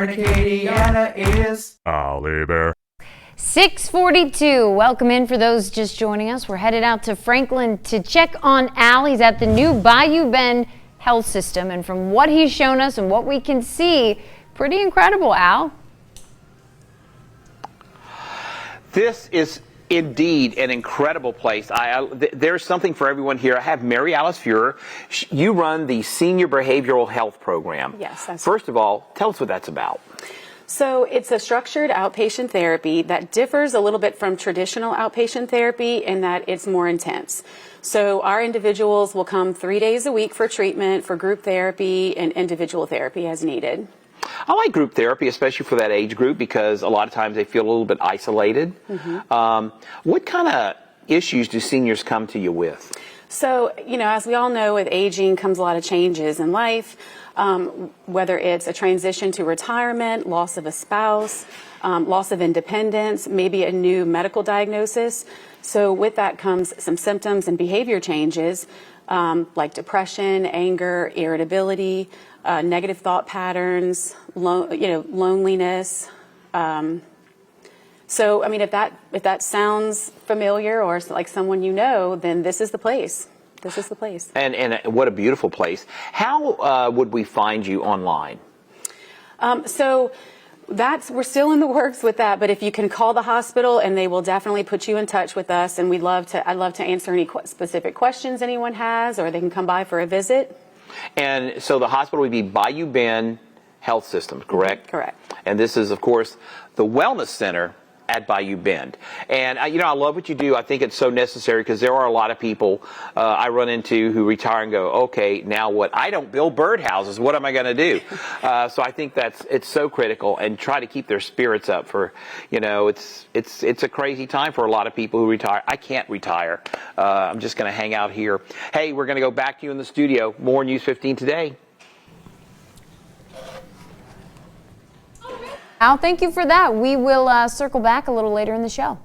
in Acadiana is Ollie Bear. 6:42. Welcome in for those just joining us. We're headed out to Franklin to check on Al. He's at the new Bayou Bend Health System, and from what he's shown us and what we can see, pretty incredible, Al. This is indeed an incredible place. There's something for everyone here. I have Mary Alice Fuhrer. You run the Senior Behavioral Health Program. Yes. First of all, tell us what that's about. So it's a structured outpatient therapy that differs a little bit from traditional outpatient therapy in that it's more intense. So our individuals will come 3 days a week for treatment, for group therapy, and individual therapy as needed. I like group therapy, especially for that age group, because a lot of times they feel a little bit isolated. What kind of issues do seniors come to you with? So, as we all know, with aging comes a lot of changes in life, whether it's a transition to retirement, loss of a spouse, loss of independence, maybe a new medical diagnosis. So with that comes some symptoms and behavior changes, like depression, anger, irritability, negative thought patterns, loneliness. So, if that sounds familiar or like someone you know, then this is the place. This is the place. And what a beautiful place. How would we find you online? So we're still in the works with that, but if you can call the hospital and they will definitely put you in touch with us, and I'd love to answer any specific questions anyone has, or they can come by for a visit. And so the hospital would be Bayou Bend Health System, correct? Correct. And this is, of course, the Wellness Center at Bayou Bend. And, I love what you do. I think it's so necessary because there are a lot of people I run into who retire and go, okay, now what? I don't build birdhouses. What am I going to do? So I think it's so critical, and try to keep their spirits up for, it's a crazy time for a lot of people who retire. I can't retire. I'm just going to hang out here. Hey, we're going to go back to you in the studio. More News 15 today. Al, thank you for that. We will circle back a little later in the show.